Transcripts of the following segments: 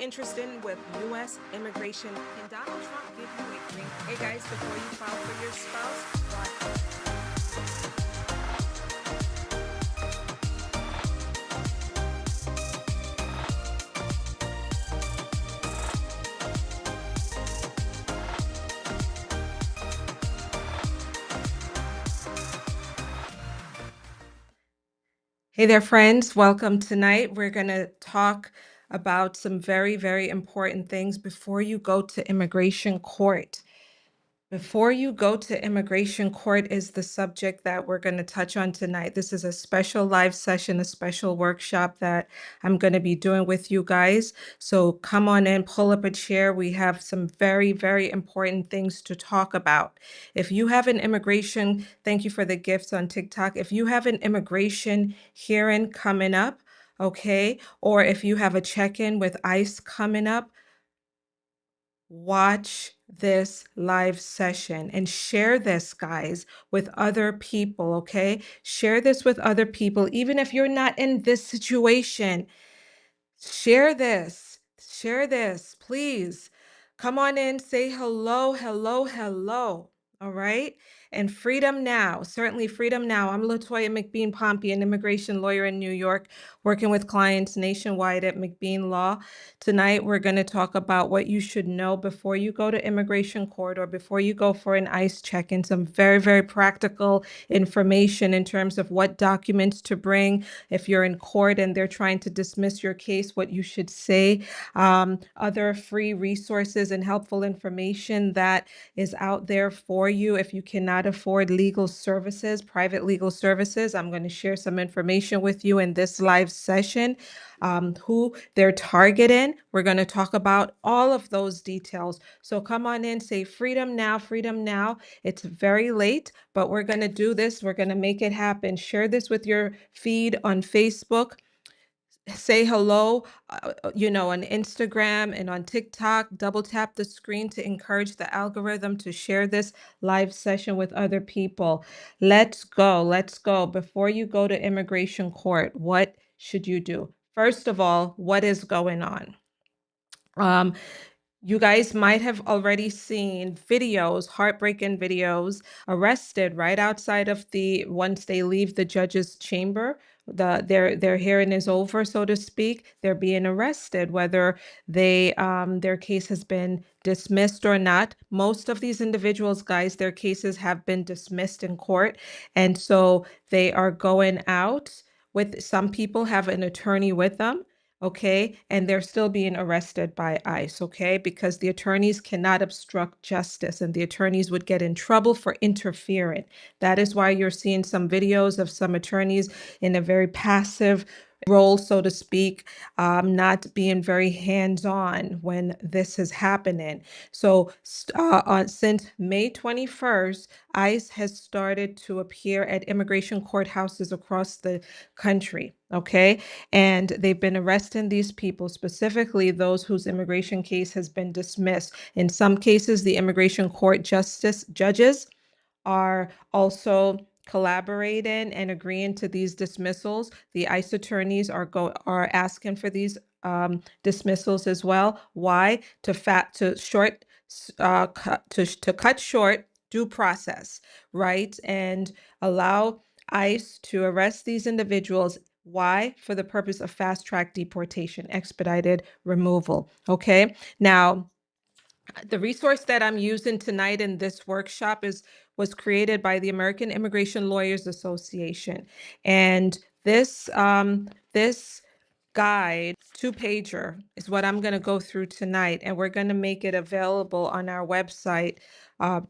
interested with U.S. immigration? Can Donald Trump give you a green? Hey guys, before you file for your spouse, Hey there, friends. Welcome tonight. We're going to talk about some very, very important things before you go to immigration court. Before you go to immigration court is the subject that we're going to touch on tonight. This is a special live session, a special workshop that I'm going to be doing with you guys. So come on in, pull up a chair. We have some very, very important things to talk about. If you have an immigration, thank you for the gifts on TikTok. If you have an immigration hearing coming up, okay, or if you have a check-in with ICE coming up, watch this live session and share this, guys, with other people, okay? Share this with other people, even if you're not in this situation. Share this. Share this, please. Come on in, say hello, hello, hello. All right. And freedom now, certainly freedom now. I'm Latoya McBean Pompey, an immigration lawyer in New York, working with clients nationwide at McBean Law. Tonight, we're going to talk about what you should know before you go to immigration court or before you go for an ICE check, and some very, very practical information in terms of what documents to bring if you're in court and they're trying to dismiss your case, what you should say, other free resources and helpful information that is out there for you if you cannot afford legal services, private legal services. I'm going to share some information with you in this live session, who they're targeting. We're going to talk about all of those details. So come on in, say freedom now, freedom now. It's very late, but we're going to do this. We're going to make it happen. Share this with your feed on Facebook. Say hello, on Instagram and on TikTok. Double tap the screen to encourage the algorithm to share this live session with other people. Let's go. Let's go. Before you go to immigration court, what should you do? First of all, what is going on? You guys might have already seen videos, heartbreaking videos, arrested right outside of once they leave the judge's chamber. Their hearing is over, so to speak. They're being arrested, whether their case has been dismissed or not. Most of these individuals, guys, their cases have been dismissed in court, and so they are going out with. Some people have an attorney with them. Okay, and they're still being arrested by ICE, okay, because the attorneys cannot obstruct justice and the attorneys would get in trouble for interfering. That is why you're seeing some videos of some attorneys in a very passive role, so to speak, not being very hands-on when this is happening. So since May 21st, ICE has started to appear at immigration courthouses across the country, okay? And they've been arresting these people, specifically those whose immigration case has been dismissed. In some cases, the immigration court judges are also collaborating and agreeing to these dismissals. The ICE attorneys are asking for these dismissals as well. Why? To cut short due process, right? And allow ICE to arrest these individuals. Why? For the purpose of fast-track deportation, expedited removal. Okay. Now, the resource that I'm using tonight in this workshop was created by the American Immigration Lawyers Association. And this guide, two-pager, is what I'm going to go through tonight, and we're going to make it available on our website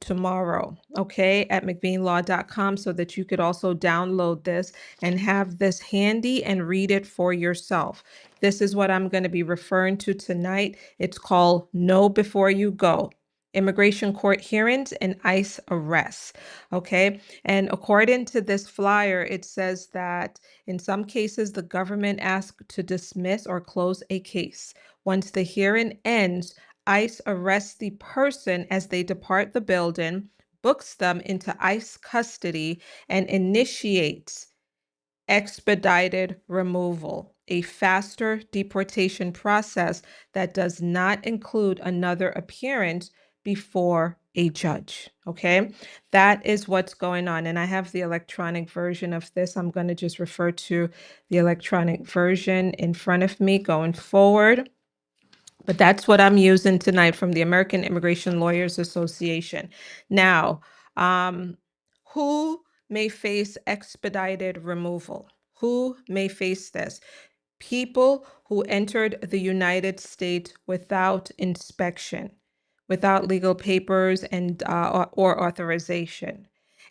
tomorrow, okay, at McBeanLaw.com, so that you could also download this and have this handy and read it for yourself. This is what I'm going to be referring to tonight. It's called Know Before You Go: Immigration Court Hearings and ICE Arrests. Okay. And according to this flyer, it says that in some cases, the government asks to dismiss or close a case. Once the hearing ends, ICE arrests the person as they depart the building, books them into ICE custody, and initiates expedited removal. a faster deportation process that does not include another appearance before a judge. Okay, that is what's going on. And I have the electronic version of this. I'm going to just refer to the electronic version in front of me going forward. But that's what I'm using tonight from the American Immigration Lawyers Association. Now, who may face expedited removal? Who may face this? People who entered the United States without inspection, without legal papers and or authorization,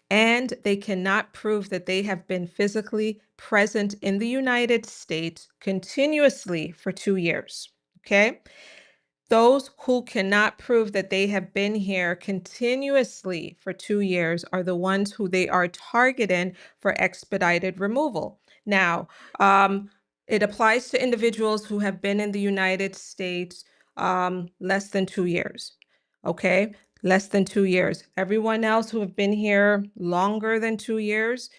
and they cannot prove that they have been physically present in the United States continuously for 2 years. Okay? Those who cannot prove that they have been here continuously for 2 years are the ones who they are targeting for expedited removal. Now, it applies to individuals who have been in the United States less than 2 years. Okay, less than 2 years. Everyone else who have been here longer than 2 years,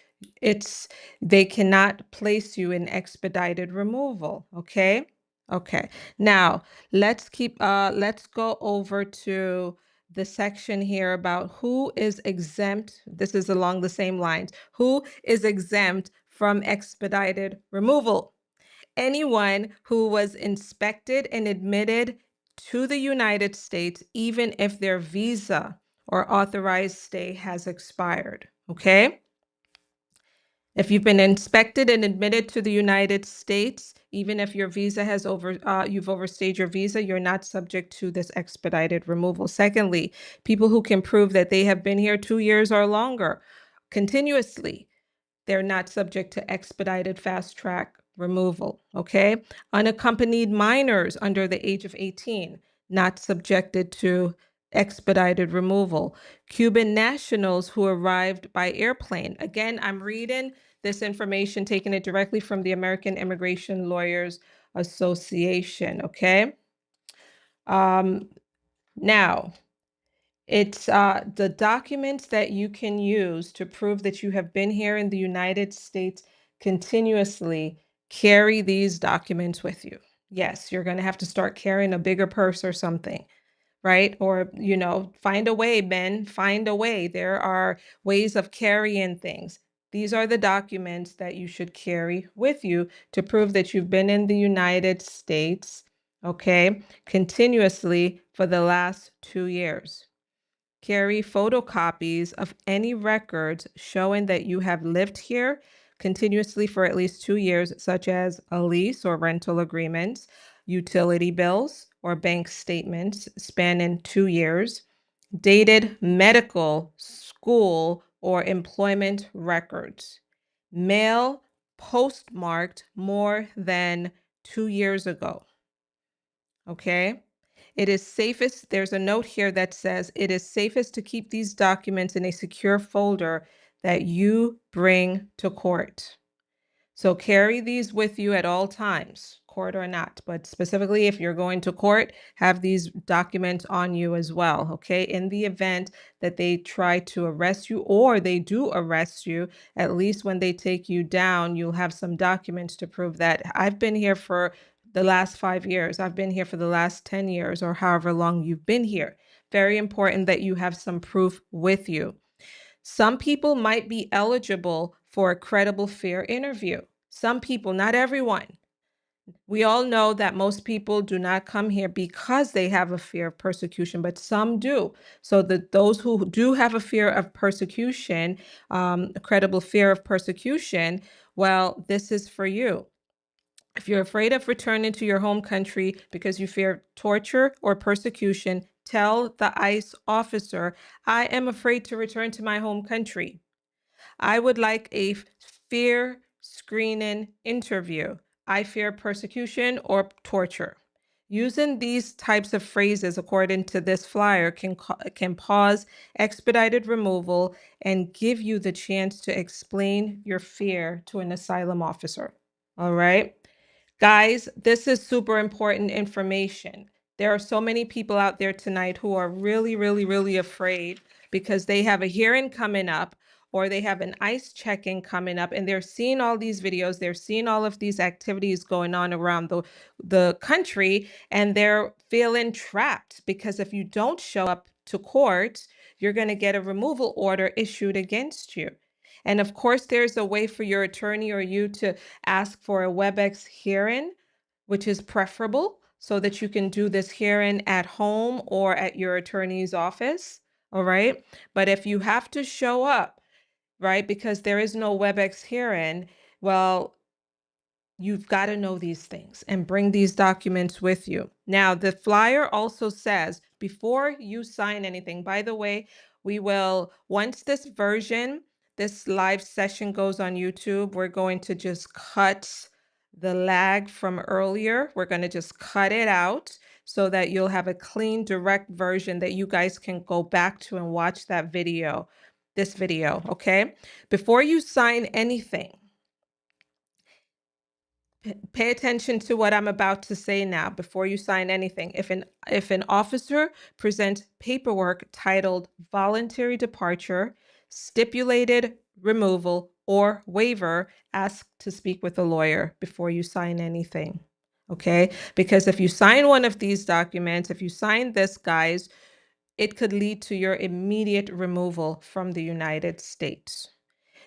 they cannot place you in expedited removal. Okay. Okay. Now, let's go over to the section here about who is exempt. This is along the same lines. Who is exempt from expedited removal? Anyone who was inspected and admitted to the United States, even if their visa or authorized stay has expired. Okay? If you've been inspected and admitted to the United States, even if your visa has you've overstayed your visa, you're not subject to this expedited removal. Secondly, people who can prove that they have been here 2 years or longer continuously, they're not subject to expedited fast track removal. Okay. Unaccompanied minors under the age of 18, not subjected to expedited removal. Cuban nationals who arrived by airplane. Again, I'm reading this information, taking it directly from the American Immigration Lawyers Association. Okay. Now, it's the documents that you can use to prove that you have been here in the United States continuously. Carry these documents with you. Yes, you're going to have to start carrying a bigger purse or something, right? Or, find a way, Ben, find a way. There are ways of carrying things. These are the documents that you should carry with you to prove that you've been in the United States, okay, continuously for the last 2 years. Carry photocopies of any records showing that you have lived here continuously for at least 2 years, such as a lease or rental agreements, utility bills, or bank statements spanning 2 years, dated medical, school, or employment records, mail postmarked more than 2 years ago. Okay? It is safest, there's a note here that says it is safest to keep these documents in a secure folder that you bring to court. So carry these with you at all times, court or not, but specifically if you're going to court, have these documents on you as well, okay? In the event that they try to arrest you or they do arrest you, at least when they take you down, you'll have some documents to prove that I've been here for the last 5 years, I've been here for the last 10 years, or however long you've been here. Very important that you have some proof with you. Some people might be eligible for a credible fear interview. Some people, not everyone. We all know that most people do not come here because they have a fear of persecution, but some do. So those who do have a fear of persecution, a credible fear of persecution, well, this is for you. If you're afraid of returning to your home country because you fear torture or persecution, tell the ICE officer, I am afraid to return to my home country. I would like a fear screening interview. I fear persecution or torture. Using these types of phrases, according to this flyer, can pause expedited removal and give you the chance to explain your fear to an asylum officer. All right. Guys, this is super important information. There are so many people out there tonight who are really, really, really afraid because they have a hearing coming up, or they have an ICE check-in coming up, and they're seeing all these videos, they're seeing all of these activities going on around the country, and they're feeling trapped because if you don't show up to court, you're going to get a removal order issued against you. And of course, there's a way for your attorney or you to ask for a WebEx hearing, which is preferable, so that you can do this hearing at home or at your attorney's office. All right. But if you have to show up, right, because there is no WebEx hearing, well, you've got to know these things and bring these documents with you. Now, the flyer also says before you sign anything, by the way, we will, once this live session goes on YouTube, we're going to just cut the lag from earlier. We're going to just cut it out so that you'll have a clean, direct version that you guys can go back to and watch that video, this video, okay? Before you sign anything, pay attention to what I'm about to say now before you sign anything. If an officer presents paperwork titled voluntary departure, stipulated removal, or waiver, ask to speak with a lawyer before you sign anything. Okay? Because if you sign one of these documents, if you sign this, guys, it could lead to your immediate removal from the United States.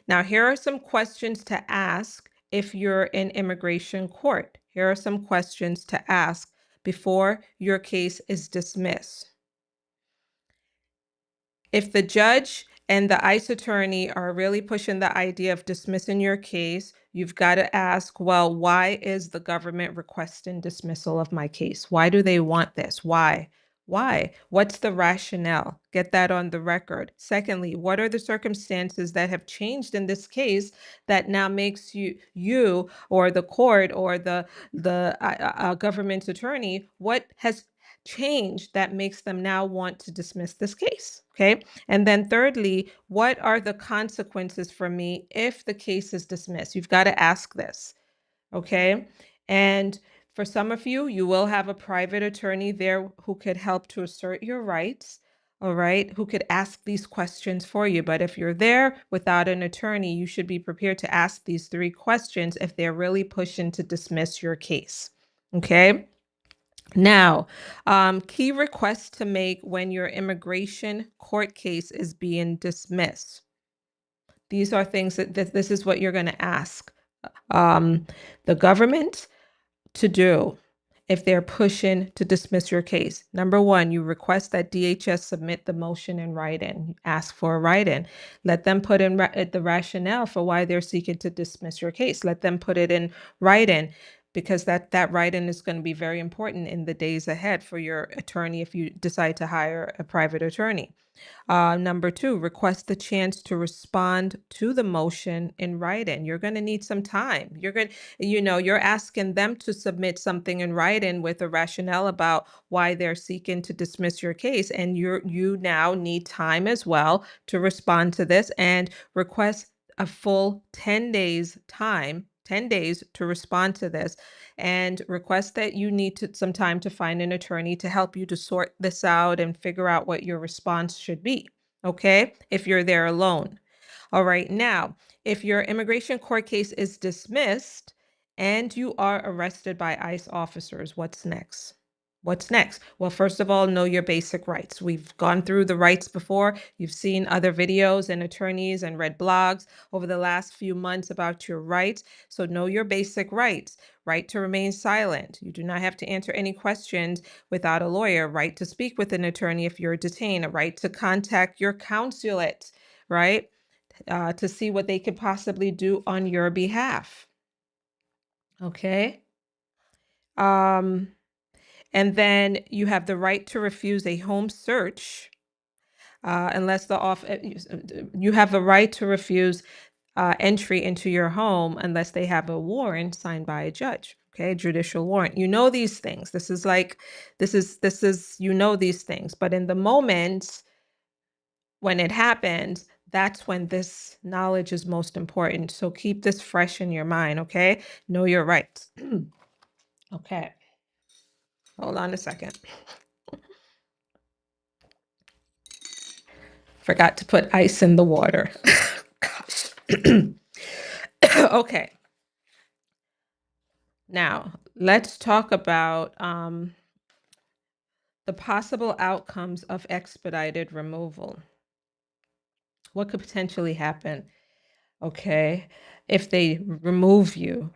Now, here are some questions to ask if you're in immigration court. Here are some questions to ask before your case is dismissed. If the judge and the ICE attorney are really pushing the idea of dismissing your case, you've got to ask, well, why is the government requesting dismissal of my case? Why do they want this? Why? Why? What's the rationale? Get that on the record. Secondly, what are the circumstances that have changed in this case that now makes you or the court or the government attorney, what has changed that makes them now want to dismiss this case? Okay. And then thirdly, what are the consequences for me if the case is dismissed? You've got to ask this. Okay. And for some of you, you will have a private attorney there who could help to assert your rights. All right. Who could ask these questions for you. But if you're there without an attorney, you should be prepared to ask these 3 questions if they're really pushing to dismiss your case. Okay. Now, key requests to make when your immigration court case is being dismissed. These are things that this is what you're going to ask the government to do if they're pushing to dismiss your case. Number 1, you request that DHS submit the motion in writing. Ask for a write-in. Let them put in the rationale for why they're seeking to dismiss your case. Let them put it in writing, because that write-in is going to be very important in the days ahead for your attorney if you decide to hire a private attorney. Number 2, request the chance to respond to the motion in writing. You're going to need some time. You're asking them to submit something in writing with a rationale about why they're seeking to dismiss your case. And you now need time as well to respond to this and request a full 10 days time, 10 days to respond to this, and request that you need some time to find an attorney to help you to sort this out and figure out what your response should be. Okay, if you're there alone. All right, now, if your immigration court case is dismissed and you are arrested by ICE officers, what's next? What's next? Well, first of all, know your basic rights. We've gone through the rights before. You've seen other videos and attorneys and read blogs over the last few months about your rights. So know your basic rights. Right to remain silent. You do not have to answer any questions without a lawyer. Right to speak with an attorney if you're detained. A right to contact your consulate, right? To see what they could possibly do on your behalf. Okay. And then you have the right to refuse a home search unless you have a right to refuse entry into your home unless they have a warrant signed by a judge. Okay, judicial warrant. You know these things. This is these things. But in the moment when it happens, that's when this knowledge is most important. So keep this fresh in your mind. Okay, know your rights. Okay. Hold on a second. Forgot to put ice in the water. Okay, now let's talk about the possible outcomes of expedited removal. What could potentially happen? Okay, if they remove you,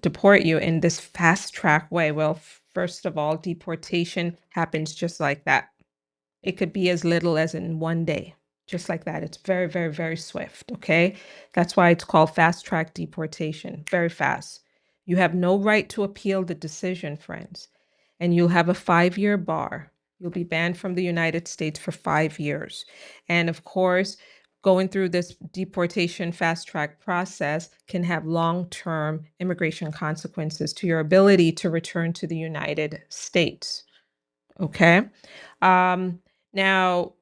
deport you in this fast track way? Well, first of all, deportation happens just like that. It could be as little as in 1 day, just like that. It's very, very, very swift. Okay. That's why it's called fast track deportation. Very fast. You have no right to appeal the decision, friends. And you'll have a 5-year bar. You'll be banned from the United States for 5 years. And of course, going through this deportation fast track process can have long-term immigration consequences to your ability to return to the United States. Okay. Um, Now,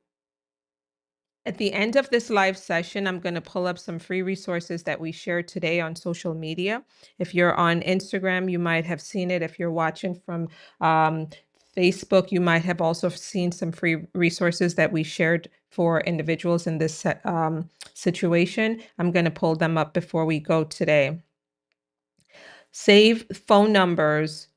at the end of this live session, I'm going to pull up some free resources that we shared today on social media. If you're on Instagram, you might have seen it. If you're watching from um, Facebook, you might have also seen some free resources that we shared for individuals in this situation. I'm going to pull them up before we go today. Save phone numbers,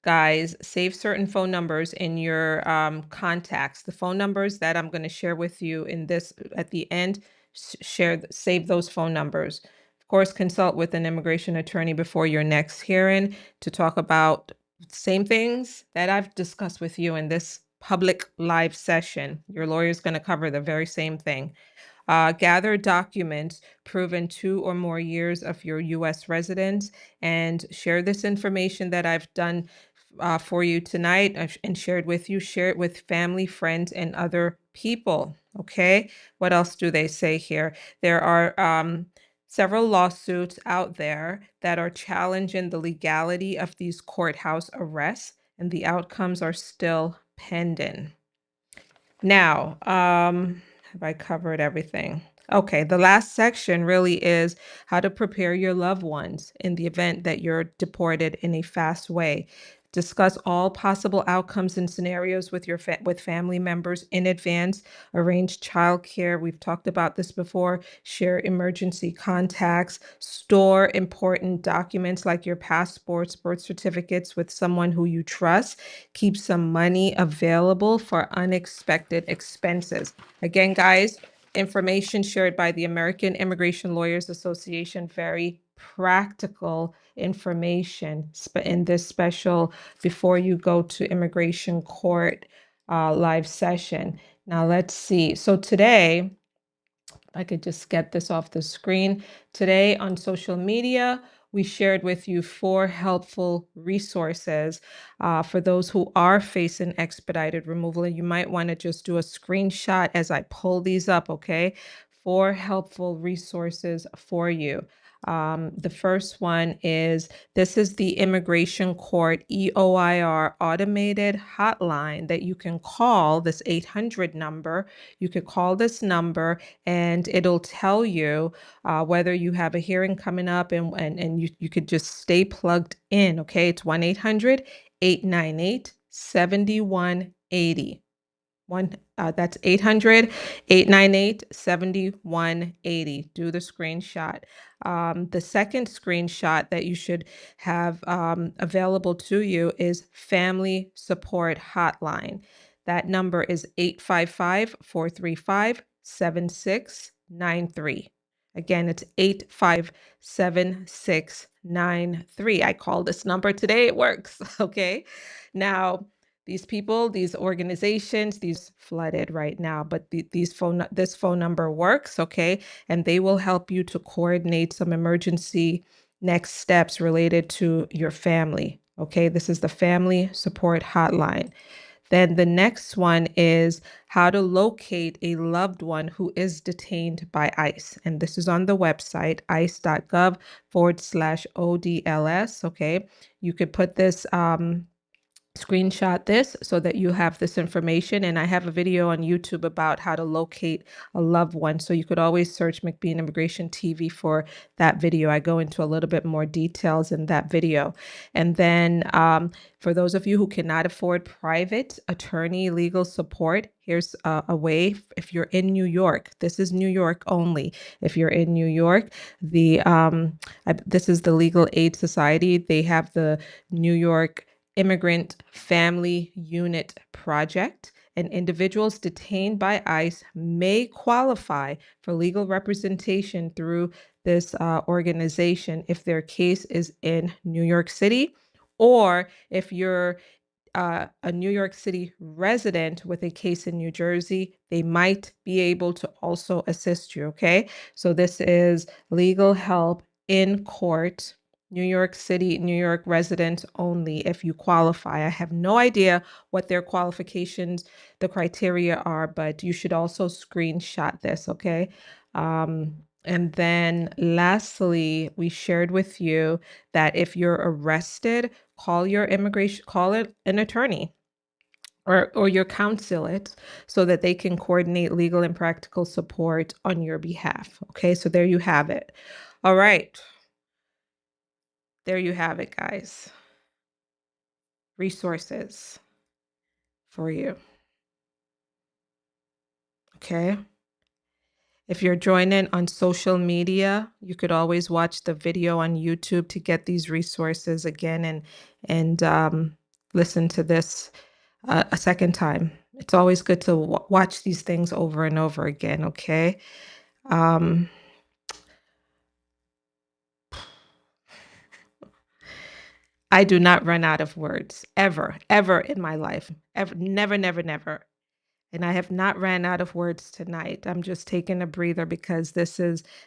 guys. Save certain phone numbers in your contacts. The phone numbers that I'm going to share with you in this at the end, save those phone numbers. Of course, consult with an immigration attorney before your next hearing to talk about same things that I've discussed with you in this public live session. Your lawyer is going to cover the very same thing. Gather documents proving 2 or more years of your U.S. residence and share this information that I've done for you tonight and shared with you. Share it with family, friends, and other people. Okay. What else do they say here? There are several lawsuits out there that are challenging the legality of these courthouse arrests, and the outcomes are still pending. Now, have I covered everything? Okay, the last section really is how to prepare your loved ones in the event that you're deported in a fast way. Discuss all possible outcomes and scenarios with your with family members in advance. Arrange childcare. We've talked about this before. Share emergency contacts. Store important documents like your passports, birth certificates with someone who you trust. Keep some money available for unexpected expenses. Again, guys, information shared by the American Immigration Lawyers Association, very practical information in this special before you go to immigration court live session. Now let's see. So today, I could just get this off the screen. Today on social media, we shared with you 4 helpful resources for those who are facing expedited removal. And you might want to just do a screenshot as I pull these up, okay? 4 helpful resources for you. The first one is this is the Immigration Court EOIR automated hotline that you can call, this 800 number. You could call this number and it'll tell you whether you have a hearing coming up, and you could just stay plugged in. Okay, it's 1-800-898-7180. That's 800-898-7180. Do the screenshot. The second screenshot that you should have available to you is Family Support Hotline. That number is 855-435-7693. Again, it's 855-7693. I called this number today. It works. Okay. Now, these people, these organizations, these flooded right now, but this phone number works, okay? And they will help you to coordinate some emergency next steps related to your family, okay? This is the Family Support Hotline. Then the next one is how to locate a loved one who is detained by ICE. And this is on the website, ice.gov/ODLS, okay? You could put this Screenshot this so that you have this information. And I have a video on YouTube about how to locate a loved one. So you could always search McBean Immigration TV for that video. I go into a little bit more details in that video. And then for those of you who cannot afford private attorney legal support, here's a way. If you're in New York, this is New York only. If you're in New York, this is the Legal Aid Society. They have the New York Immigrant Family Unit Project, and individuals detained by ICE may qualify for legal representation through this organization if their case is in New York City, or if you're a New York City resident with a case in New Jersey, they might be able to also assist you. Okay. So this is legal help in court, New York City, New York residents only if you qualify. I have no idea what their qualifications, the criteria are, but you should also screenshot this. Okay. And then lastly, we shared with you that if you're arrested, call your immigration, call it an attorney or your consulate so that they can coordinate legal and practical support on your behalf. Okay, so there you have it. All right. There you have it, guys. Resources for you. Okay. If you're joining on social media, you could always watch the video on YouTube to get these resources again and listen to this a second time. It's always good to watch these things over and over again, okay? I do not run out of words ever, ever in my life. Ever, never, never, never. And I have not ran out of words tonight. I'm just taking a breather because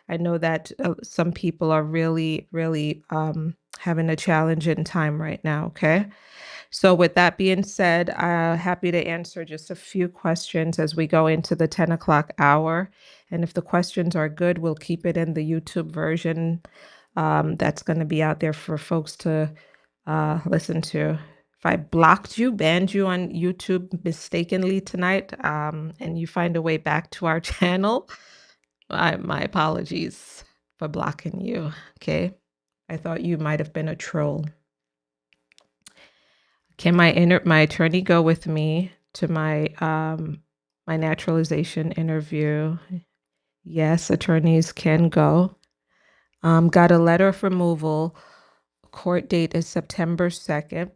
I know that some people are really, really having a challenging time right now, okay? So with that being said, happy to answer just a few questions as we go into the 10 o'clock hour. And if the questions are good, we'll keep it in the YouTube version that's going to be out there for folks to listen to. If I blocked you, banned you on YouTube mistakenly tonight, and you find a way back to our channel, my apologies for blocking you, okay? I thought you might have been a troll. Can my attorney go with me to my my naturalization interview? Yes, attorneys can go. Got a letter of removal. Court date is September 2nd.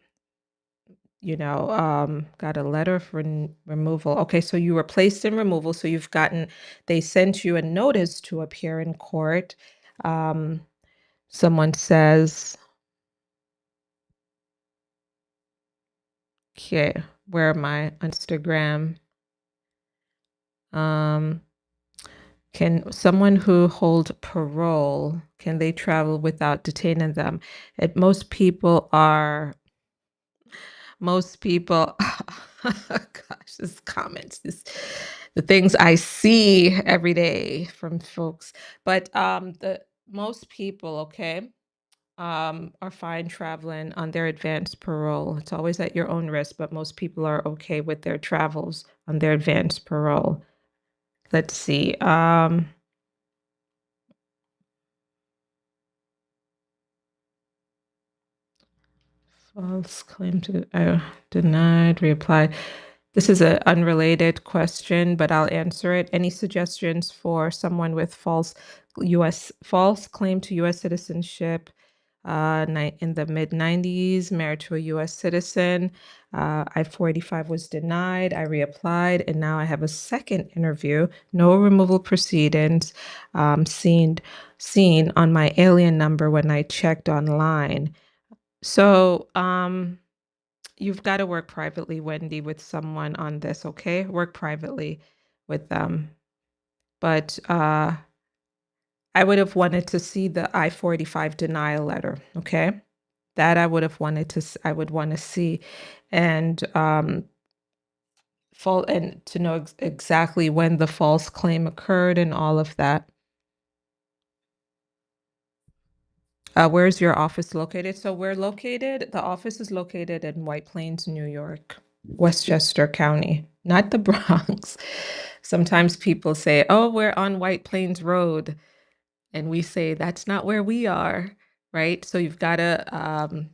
Got a letter for removal. Okay, so you were placed in removal. So they sent you a notice to appear in court. Someone says, okay, where am I? On Instagram. Can someone who hold parole, can they travel without detaining them? Most people, gosh, this comments, the things I see every day from folks. But the most people, okay, are fine traveling on their advanced parole. It's always at your own risk, but most people are okay with their travels on their advanced parole. Let's see. False claim to denied, reapply. This is an unrelated question, but I'll answer it. Any suggestions for someone with false claim to U.S. citizenship in the mid-90s, married to a U.S. citizen? I-485 was denied. I reapplied, and now I have a second interview. No removal proceedings seen on my alien number when I checked online. So, you've got to work privately, Wendy, with someone on this, okay? Work privately with them. But I would have wanted to see the I-485 denial letter, okay? That I would have wanted to, I would want to see, and to know exactly when the false claim occurred and all of that. Where's your office located? So the office is located in White Plains, New York, Westchester County, not the Bronx. Sometimes people say, oh, we're on White Plains Road. And we say, that's not where we are, right? So you've got to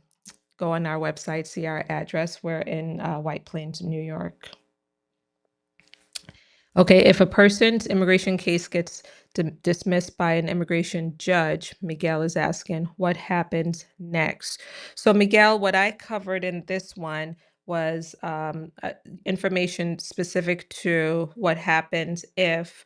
go on our website, see our address. We're in White Plains, New York. Okay, if a person's immigration case gets dismissed by an immigration judge, Miguel is asking, what happens next? So, Miguel, what I covered in this one was information specific to what happens if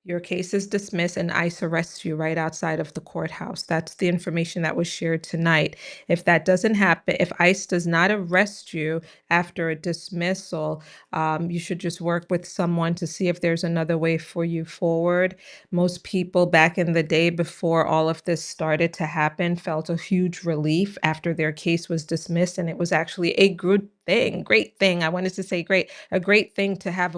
your case is dismissed and ICE arrests you right outside of the courthouse. That's the information that was shared tonight. If that doesn't happen, if ICE does not arrest you after a dismissal, you should just work with someone to see if there's another way for you forward. Most people back in the day before all of this started to happen felt a huge relief after their case was dismissed. And it was actually a good thing, great thing. I wanted to say great, a great thing to have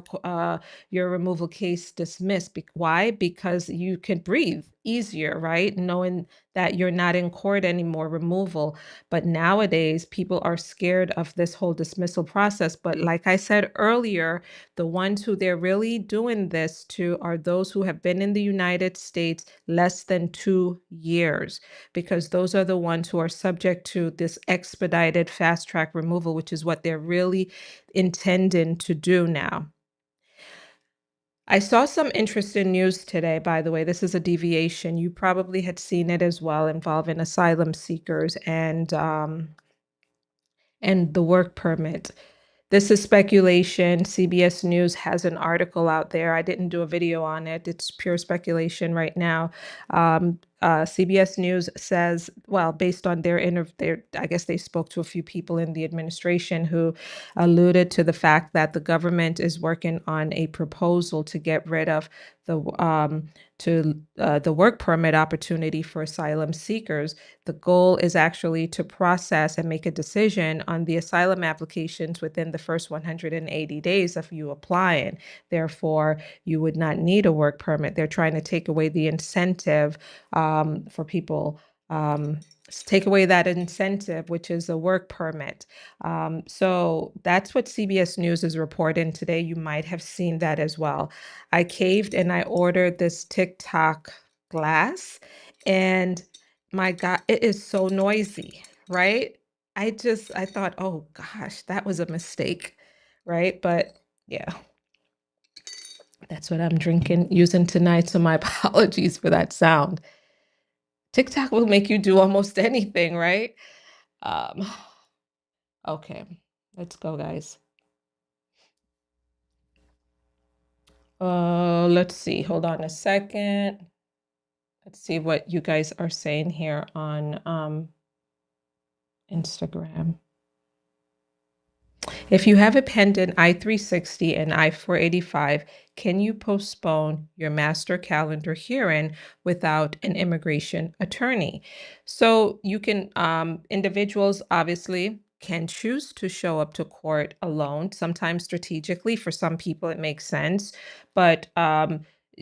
your removal case dismissed. Why? Because you can breathe easier, right? Knowing that you're not in court anymore, removal. But nowadays, people are scared of this whole dismissal process. But like I said earlier, the ones who they're really doing this to are those who have been in the United States less than 2 years, because those are the ones who are subject to this expedited fast track removal, which is what they're really intending to do now. I saw some interesting news today, by the way. This is a deviation. You probably had seen it as well, involving asylum seekers and the work permit. This is speculation. CBS News has an article out there. I didn't do a video on it. It's pure speculation right now. CBS News says, well, based on I guess they spoke to a few people in the administration who alluded to the fact that the government is working on a proposal to get rid of the work permit opportunity for asylum seekers. The goal is actually to process and make a decision on the asylum applications within the first 180 days of you applying. Therefore, you would not need a work permit. They're trying to take away the incentive for people, take away that incentive, which is a work permit. So that's what CBS News is reporting today. You might have seen that as well. I caved and I ordered this TikTok glass, and my God, it is so noisy, right? I thought, oh gosh, that was a mistake, right? But yeah, that's what I'm using tonight. So my apologies for that sound. TikTok will make you do almost anything, right? Um, okay, let's go, guys. Let's see. Hold on a second. Let's see what you guys are saying here on Instagram. If you have a pending I-360 and I-485, can you postpone your master calendar hearing without an immigration attorney? So you can, individuals obviously can choose to show up to court alone. Sometimes strategically, for some people, it makes sense. But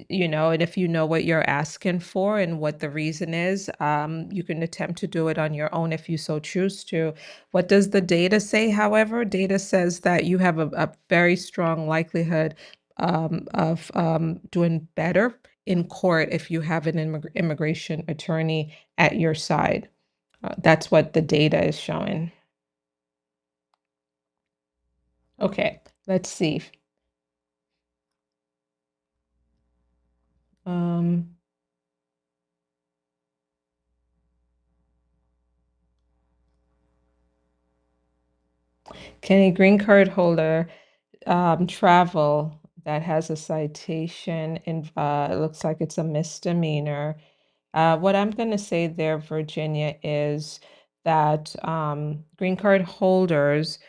and if you know what you're asking for and what the reason is, you can attempt to do it on your own if you so choose to. What does the data say, however? Data says that you have a very strong likelihood of doing better in court if you have an immigration attorney at your side. That's what the data is showing. Okay, let's see. Um, can a green card holder travel that has a citation and it looks like it's a misdemeanor? What I'm going to say there, Virginia, is that green card holders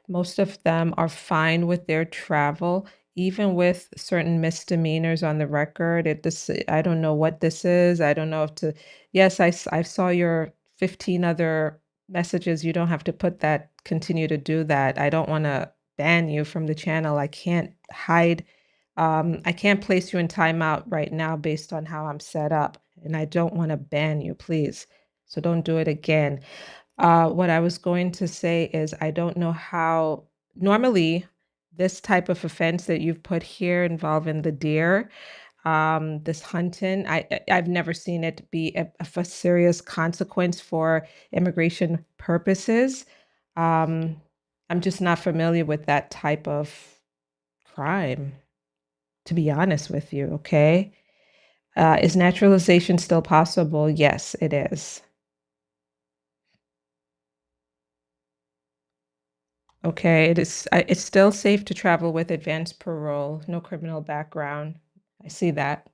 most of them are fine with their travel, even with certain misdemeanors on the record. I don't know what this is. I don't know yes, I saw your 15 other messages. You don't have to continue to do that. I don't want to ban you from the channel. I can't place you in timeout right now based on how I'm set up. and I don't want to ban you, please. So don't do it again. What I was going to say is I don't know how normally this type of offense that you've put here involving the deer, this hunting, I've never seen it be a serious consequence for immigration purposes. Um, I'm just not familiar with that type of crime, to be honest with you, okay? Is naturalization still possible? Yes, it is. Okay, it's still safe to travel with advanced parole, no criminal background. I see that.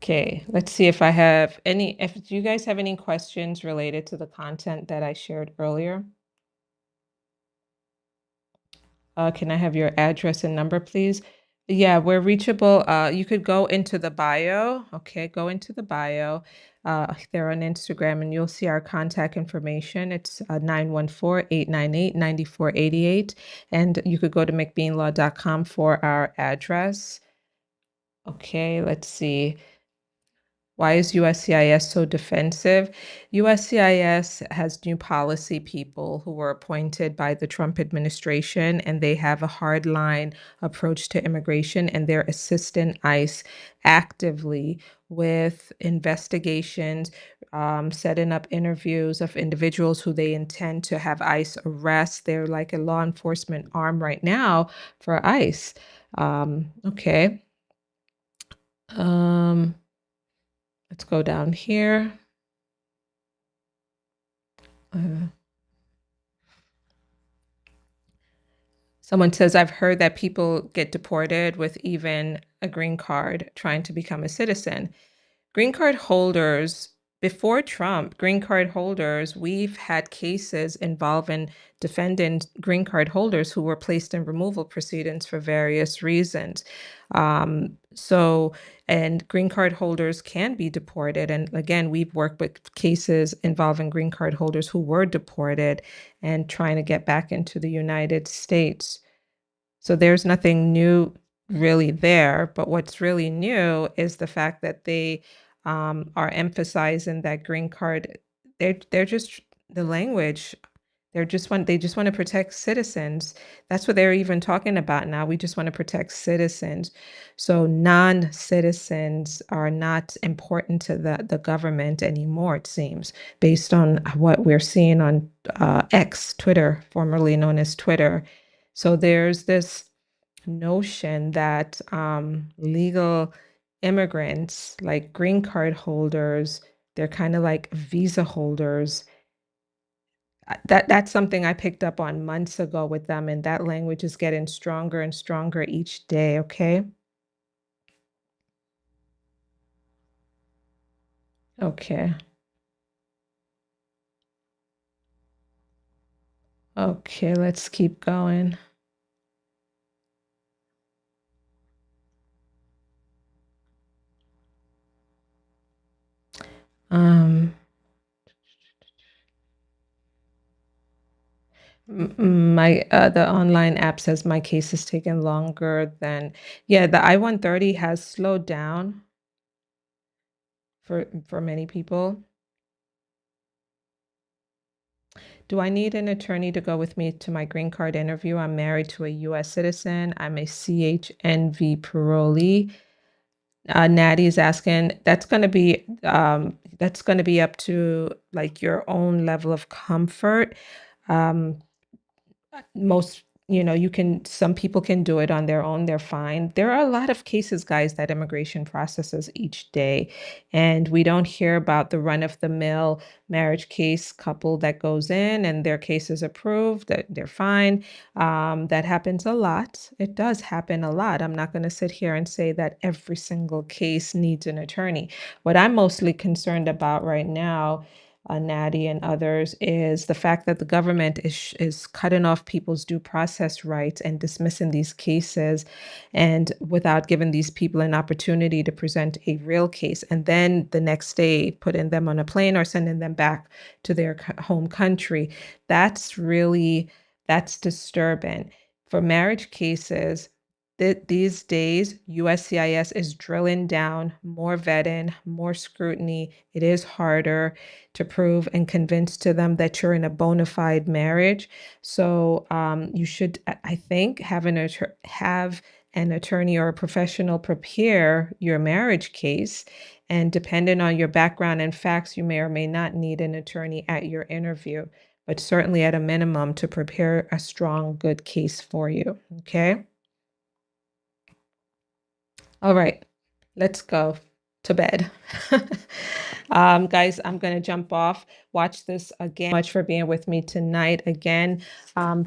Okay, let's see if I have any, if do you guys have any questions related to the content that I shared earlier? Can I have your address and number, please? Yeah, we're reachable. You could go into the bio. Okay, go into the bio. They're on Instagram and you'll see our contact information. It's 914-898-9488. And you could go to mcbeanlaw.com for our address. Okay, let's see. Why is USCIS so defensive? USCIS has new policy people who were appointed by the Trump administration, and they have a hardline approach to immigration, and they're assisting ICE actively with investigations, setting up interviews of individuals who they intend to have ICE arrest. They're like a law enforcement arm right now for ICE. Okay. Um, let's go down here. Uh, Someone says, I've heard that people get deported with even a green card trying to become a citizen. Green card holders, before Trump, green card holders, we've had cases involving defendant green card holders who were placed in removal proceedings for various reasons. So, and green card holders can be deported. And again, we've worked with cases involving green card holders who were deported and trying to get back into the United States. So there's nothing new really there, but what's really new is the fact that they are emphasizing that green card. They're just the language. They just want to protect citizens. That's what they're even talking about now. We just want to protect citizens. So non-citizens are not important to the government anymore, it seems, based on what we're seeing on X, Twitter, formerly known as Twitter. So there's this notion that legal immigrants, like green card holders, they're kind of like visa holders. That's something I picked up on months ago with them, and that language is getting stronger and stronger each day. Okay. Okay. Okay. Let's keep going. Um, my the online app says my case is taking longer than, yeah, the I-130 has slowed down for many people. Do I need an attorney to go with me to my green card interview? I'm married to a US citizen. I'm a CHNV parolee. Natty is asking, that's gonna be up to like your own level of comfort. Um, most, you can, some people can do it on their own, they're fine. There are a lot of cases, guys, that immigration processes each day, and we don't hear about the run of the mill marriage case couple that goes in and their case is approved, that they're fine. That happens a lot. It does happen a lot. I'm not going to sit here and say that every single case needs an attorney. What I'm mostly concerned about right now, Natty and others, is the fact that the government is cutting off people's due process rights and dismissing these cases, and without giving these people an opportunity to present a real case, and then the next day putting them on a plane or sending them back to their home country. That's disturbing. For marriage cases, These days, USCIS is drilling down, more vetting, more scrutiny. It is harder to prove and convince to them that you're in a bona fide marriage. So you should, I think, have an attorney or a professional prepare your marriage case. And depending on your background and facts, you may or may not need an attorney at your interview, but certainly at a minimum to prepare a strong, good case for you. Okay. All right, let's go to bed. Guys, I'm going to jump off. Watch this again. Much for being with me tonight. Again,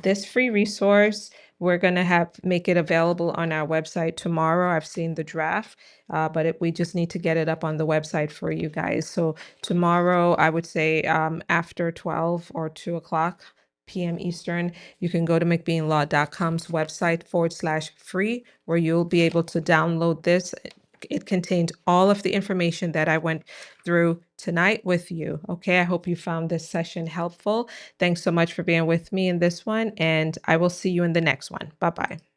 this free resource, we're going to make it available on our website tomorrow. I've seen the draft, but we just need to get it up on the website for you guys. So tomorrow, I would say after 12 or 2 o'clock p.m. Eastern, you can go to McBeanLaw.com's website /free, where you'll be able to download this. It contains all of the information that I went through tonight with you. Okay, I hope you found this session helpful. Thanks so much for being with me in this one, and I will see you in the next one. Bye-bye.